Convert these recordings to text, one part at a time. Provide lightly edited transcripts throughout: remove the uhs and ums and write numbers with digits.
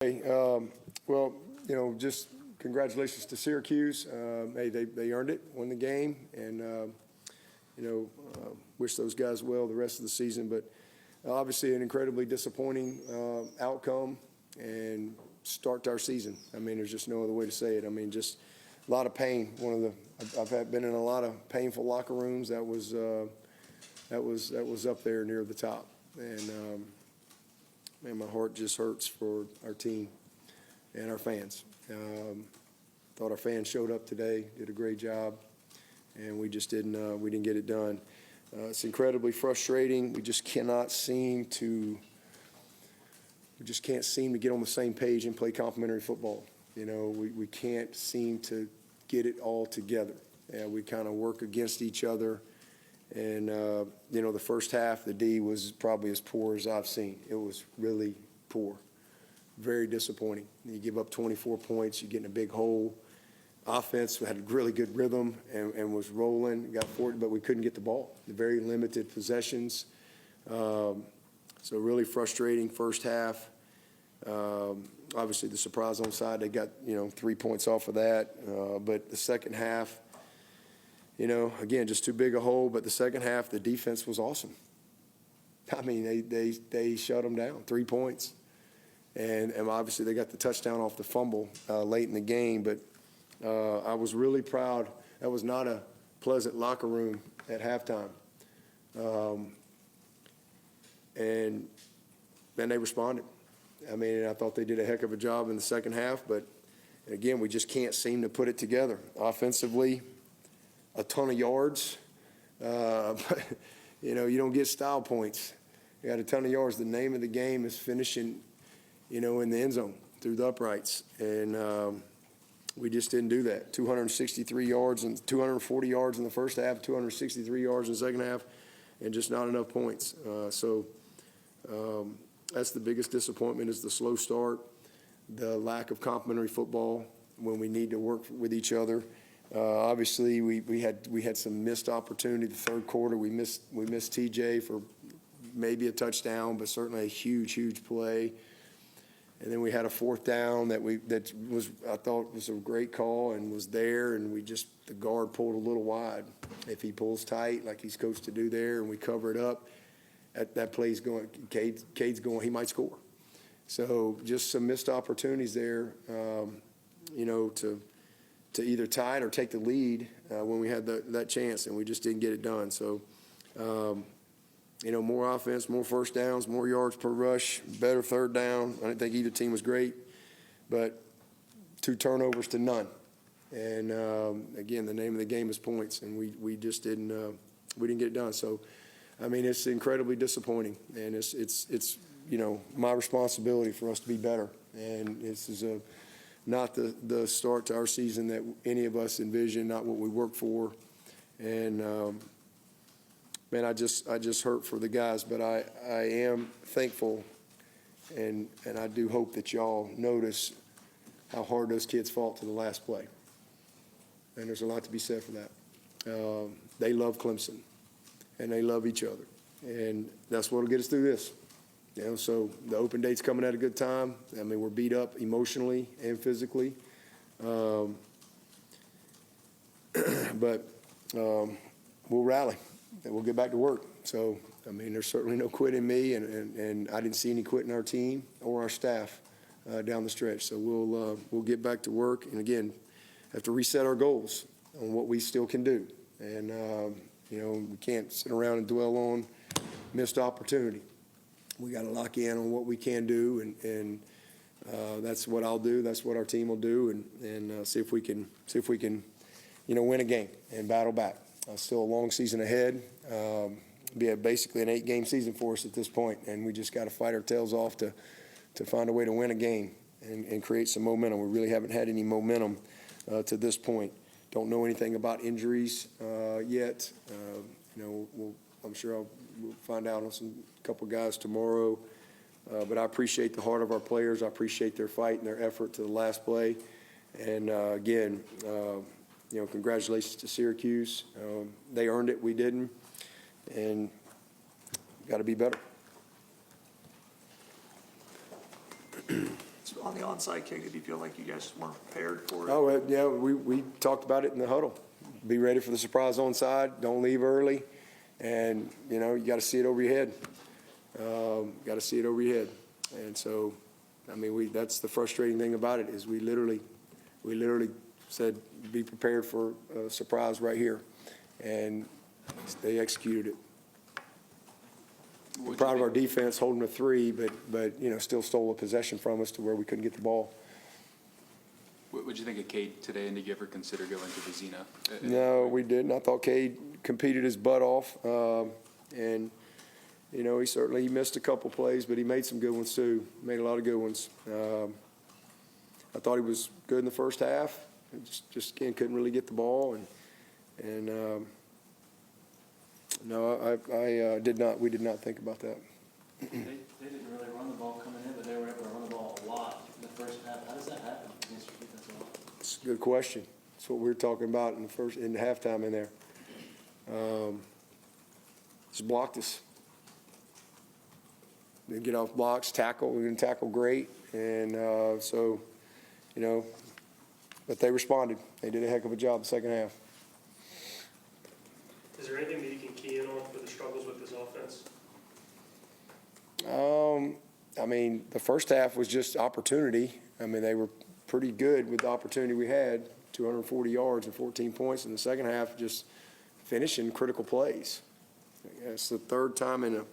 Hey, well, just congratulations to Syracuse. Hey, they earned it, won the game, and wish those guys well the rest of the season. But obviously, an incredibly disappointing outcome and start to our season. I mean, there's just no other way to say it. I mean, just a lot of pain. I've been in a lot of painful locker rooms. That was up there near the top, and. Man, my heart just hurts for our team and our fans. Thought our fans showed up today, did a great job, and we just didn't get it done. It's incredibly frustrating. We just can't seem to get on the same page and play complementary football. We can't seem to get it all together. We kind of work against each other. And, the first half, the D was probably as poor as I've seen. It was really poor, very disappointing. You give up 24 points, you get in a big hole. Offense had a really good rhythm and was rolling, got 40, but we couldn't get the ball. Very limited possessions. So really frustrating first half. Obviously, the surprise onside, they got, 3 points off of that. But the second half, again, just too big a hole. But the second half, the defense was awesome. I mean, they shut them down, 3 points. And obviously, they got the touchdown off the fumble late in the game. But I was really proud. That was not a pleasant locker room at halftime. And then they responded. I mean, I thought they did a heck of a job in the second half. But, again, we just can't seem to put it together. Offensively, a ton of yards, but you don't get style points. You got a ton of yards. The name of the game is finishing, in the end zone through the uprights, and we just didn't do that. 263 yards and 240 yards in the first half, 263 yards in the second half, and just not enough points. So that's the biggest disappointment: is the slow start, the lack of complementary football when we need to work with each other. Obviously, we had some missed opportunity. The third quarter, we missed TJ for maybe a touchdown, but certainly a huge play. And then we had a fourth down that I thought was a great call and was there, and the guard pulled a little wide. If he pulls tight like he's coached to do there, and we cover it up, that play's going. Cade's going. He might score. So just some missed opportunities there. To either tie it or take the lead when we had that chance, and we just didn't get it done. So, more offense, more first downs, more yards per rush, better third down. I didn't think either team was great, but 2 turnovers to none. And, again, the name of the game is points, and we just didn't get it done. So, I mean, it's incredibly disappointing, and it's my responsibility for us to be better. And this is not the start to our season that any of us envisioned, not what we worked for. And, man, I just hurt for the guys, but I am thankful, and I do hope that y'all notice how hard those kids fought to the last play. And there's a lot to be said for that. They love Clemson, and they love each other. And that's what will get us through this. So the open date's coming at a good time. I mean, we're beat up emotionally and physically. But we'll rally, and we'll get back to work. So, I mean, there's certainly no quit in me, and I didn't see any quit in our team or our staff down the stretch. So we'll get back to work, and, again, have to reset our goals on what we still can do. And, we can't sit around and dwell on missed opportunity. We got to lock in on what we can do, and that's what I'll do. That's what our team will do, and see if we can win a game and battle back. Still a long season ahead. Be basically an 8-game season for us at this point, and we just got to fight our tails off to find a way to win a game and create some momentum. We really haven't had any momentum to this point. Don't know anything about injuries yet. I'm sure we'll find out on a couple guys tomorrow. But I appreciate the heart of our players. I appreciate their fight and their effort to the last play. And, again, congratulations to Syracuse. They earned it. We didn't. And got to be better. On the onside kick, did you feel like you guys weren't prepared for it? Oh, yeah, we talked about it in the huddle. Be ready for the surprise onside. Don't leave early. And, you got to see it over your head. Got to see it over your head. And so, I mean, that's the frustrating thing about it is we literally said, be prepared for a surprise right here. And they executed it. We're proud of our defense holding a 3, but still stole a possession from us to where we couldn't get the ball. What did you think of Cade today, and did you ever consider going to Vizina? No, we didn't. I thought Cade competed his butt off, and he missed a couple plays, but he made some good ones too. Made a lot of good ones. I thought he was good in the first half. Just again couldn't really get the ball, and no, I did not. We did not think about that. They didn't really run the ball coming in, but they were able to run the ball a lot in the first half. How does that happen against your defensive line? It's a good question. That's what we were talking about in the halftime in there. Just blocked us. Didn't get off blocks, tackle. We didn't tackle great, and but they responded. They did a heck of a job the second half. Is there anything that you can key in on for the struggles with this offense? I mean, the first half was just opportunity. I mean, they were pretty good with the opportunity we had, 240 yards and 14 points. In the second half, just finishing critical plays. It's the third time in the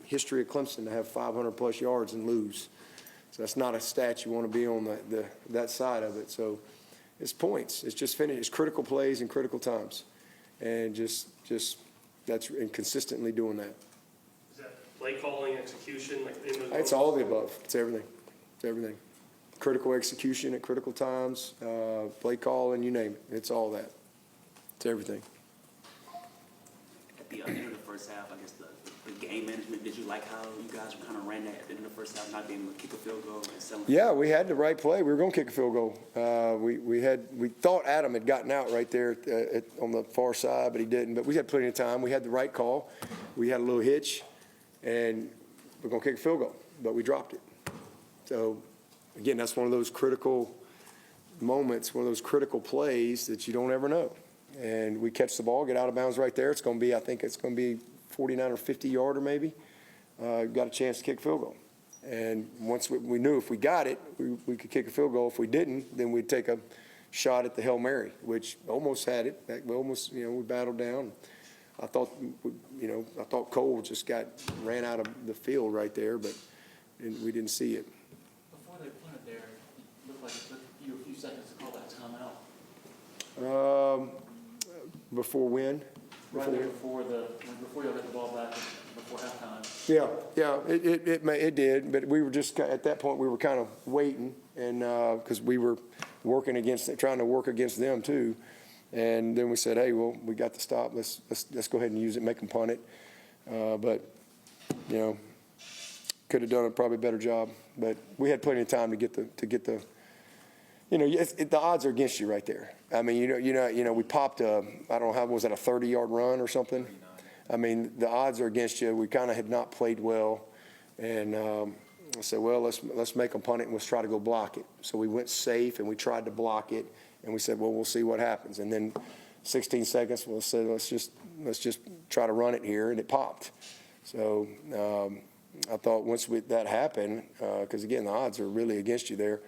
history of Clemson to have 500-plus yards and lose. So that's not a stat you want to be on that side of it. So it's points. It's just finish. It's critical plays and critical times. And just that's and consistently doing that. Is that play calling, execution? It's all of the above. It's everything. It's everything. Critical execution at critical times, play calling, you name it. It's all that. It's everything. At the end of the first half, I guess the game management, did you like how you guys kind of ran that at the end of the first half, not being able to kick a field goal and selling? Yeah, we had the right play. We were going to kick a field goal. We thought Adam had gotten out right there on the far side, but he didn't. But we had plenty of time. We had the right call. We had a little hitch, and we're going to kick a field goal, but we dropped it. So, again, that's one of those critical moments, one of those critical plays that you don't ever know. And we catch the ball, get out of bounds right there. It's going to be, I think it's going to be 49 or 50 yarder maybe. Got a chance to kick a field goal. And once we knew if we got it, we could kick a field goal. If we didn't, then we'd take a shot at the Hail Mary, which almost had it. We almost, we battled down. I thought Cole just ran out of the field right there, but we didn't see it. Before they punted there, it looked like it took you a few seconds to call that timeout. Before when? Right there before you got the ball back before halftime. Yeah, it did, but we were just at that point we were kind of waiting, and because we were trying to work against them too, and then we said, hey, well, we got the stop. Let's go ahead and use it, make them punt it, but could have done a probably better job, but we had plenty of time to get the. The odds are against you right there. I mean, we popped I don't know, how was that, a 30-yard run or something? 39. I mean, the odds are against you. We kind of had not played well, and I said, well, let's make them punt it and let's try to go block it. So we went safe and we tried to block it, and we said, well, we'll see what happens. And then 16 seconds, we'll say, let's just try to run it here, and it popped. So I thought once that happened, because again, the odds are really against you there.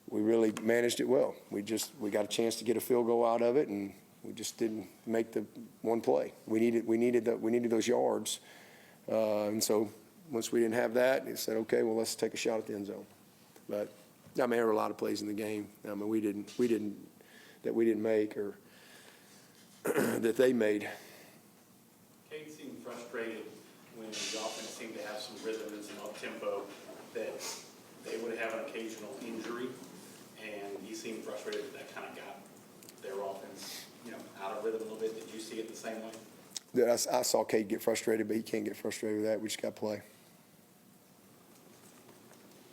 We really managed it well. We got a chance to get a field goal out of it, and we just didn't make the one play. We needed those yards, and so once we didn't have that, we said, okay, well, let's take a shot at the end zone. But I mean, there were a lot of plays in the game. I mean, we didn't make or that they made. Cade seemed frustrated when the offense seemed to have some rhythm and some up tempo that they would have an occasional injury. And he seemed frustrated that kind of got their offense, out of rhythm a little bit. Did you see it the same way? Yeah, I saw Cade get frustrated, but he can't get frustrated with that. We just got to play.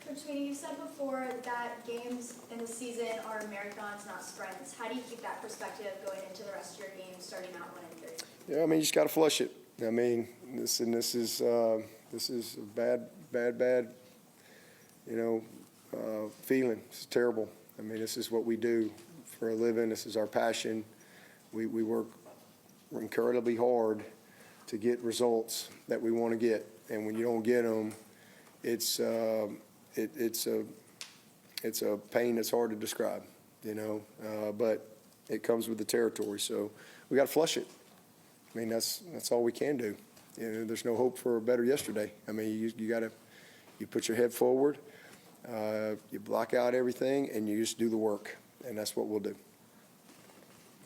Coach Swinney, you said before that games in the season are marathons, not sprints. How do you keep that perspective going into the rest of your games, starting out 1-3? Yeah, I mean, you just got to flush it. I mean, this is a bad, feeling. It's terrible. I mean, this is what we do for a living. This is our passion. We work incredibly hard to get results that we want to get. And when you don't get them, it's a pain that's hard to describe, you know, but it comes with the territory. So we got to flush it. I mean, that's all we can do. You know, there's no hope for a better yesterday. I mean, you put your head forward, you block out everything, and you just do the work, and that's what we'll do.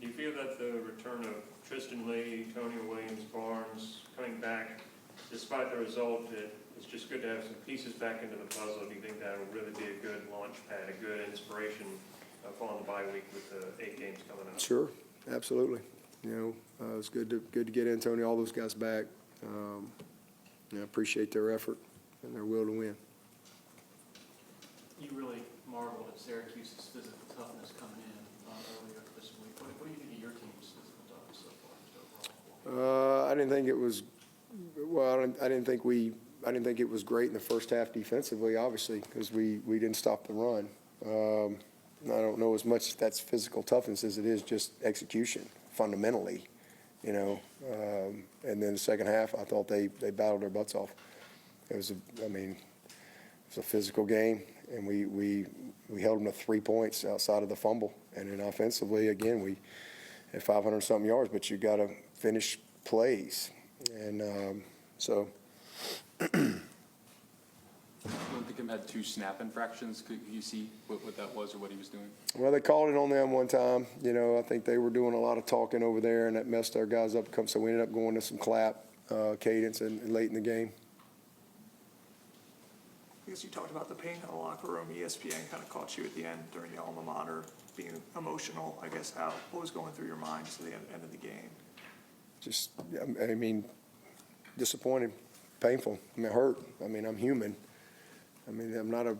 Do you feel that the return of Tristan Lee, Tony Williams, Barnes coming back, despite the result, it's just good to have some pieces back into the puzzle? Do you think that will really be a good launch pad, a good inspiration following the bye week with the 8 games coming up? Sure, absolutely. You know, it's good to get Antonio, all those guys back. I appreciate their effort and their will to win. You really marveled at Syracuse's physical toughness coming in earlier this week. What do you think of your team's physical toughness so far, just overall? I didn't think it was, well, I didn't think it was great in the first half defensively, obviously, because we didn't stop the run. I don't know as much if that's physical toughness as it is just execution, fundamentally, you know. And then the second half, I thought they battled their butts off. It was a physical game, and we held them to 3 points outside of the fumble. And then offensively, again, we had 500-something yards, but you got to finish plays. And so. Linthicum had 2 snap infractions. Could you see what that was or what he was doing? Well, they called it on them one time. You know, I think they were doing a lot of talking over there, and that messed our guys up. So we ended up going to some clap cadence and late in the game. I guess you talked about the pain in the locker room. ESPN kind of caught you at the end during the alma mater, being emotional. I guess what was going through your mind to the end of the game? Just, I mean, disappointed, painful. I mean, hurt. I mean, I'm human. I mean, I'm not a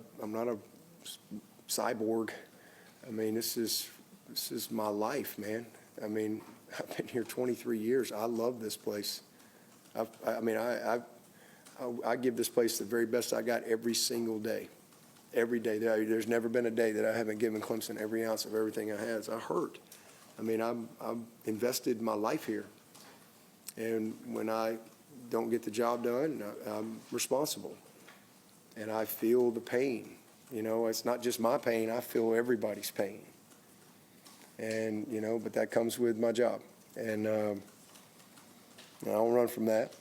cyborg. I mean, this is my life, man. I mean, I've been here 23 years. I love this place. I give this place the very best I got every single day. Every day. There's never been a day that I haven't given Clemson every ounce of everything I had. I hurt. I mean, I've invested my life here. And when I don't get the job done, I'm responsible. And I feel the pain. You know, it's not just my pain. I feel everybody's pain. And, you know, but that comes with my job. And I don't run from that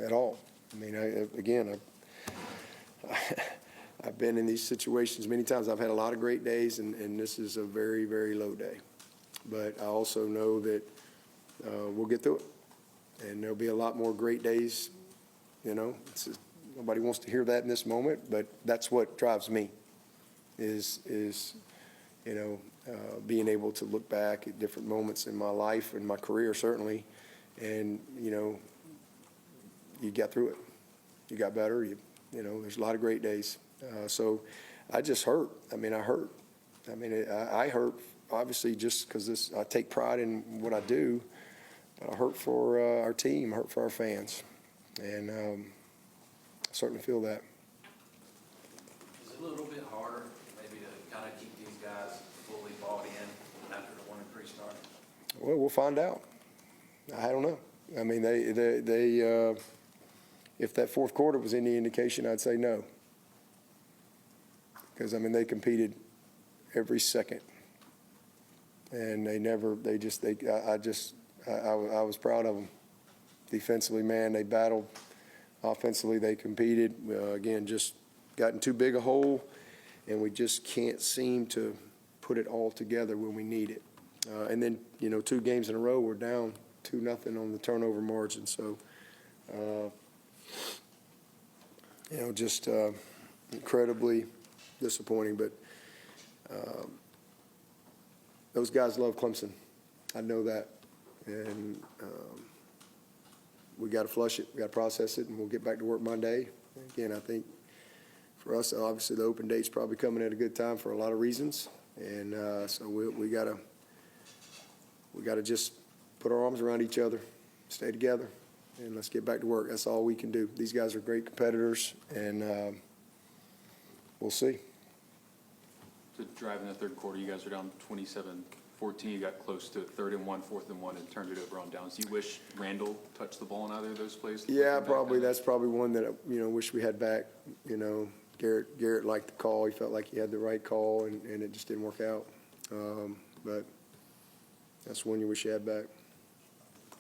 at all. I mean, I've been in these situations many times. I've had a lot of great days, and this is a very, very low day. But I also know that we'll get through it. And there'll be a lot more great days, you know. Nobody wants to hear that in this moment, but that's what drives me is you know, being able to look back at different moments in my life and my career, certainly, and, you know, you got through it. You got better. You know, there's a lot of great days. So I just hurt. I mean, I hurt. I mean, I hurt, obviously, just because I take pride in what I do. But I hurt for our team, I hurt for our fans. And I certainly feel that. Is it a little bit harder maybe to kind of keep these guys fully bought in after the 1-3 start? Well, we'll find out. I don't know. I mean, they if that fourth quarter was any indication, I'd say no. Because, I mean, they competed every second. And I was proud of them. Defensively, man, they battled. Offensively, they competed. Again, just gotten too big a hole, and we just can't seem to put it all together when we need it. And then, you know, 2 games in a row, we're down 2-0 on the turnover margin. So, you know, just incredibly disappointing. But those guys love Clemson. I know that. And we got to flush it. We got to process it, and we'll get back to work Monday. Again, I think for us, obviously, the open date's probably coming at a good time for a lot of reasons. And so we got to just put our arms around each other, stay together, and let's get back to work. That's all we can do. These guys are great competitors, and we'll see. To drive in the third quarter, you guys are down 27-14. You got close to 3rd and 1, 4th and 1, and turned it over on downs. Do you wish Randall touched the ball in either of those plays? Yeah, Looking back probably, on it? that's probably one that, wish we had back, Garrett liked the call, he felt like he had the right call, and it just didn't work out. But that's one you wish you had back.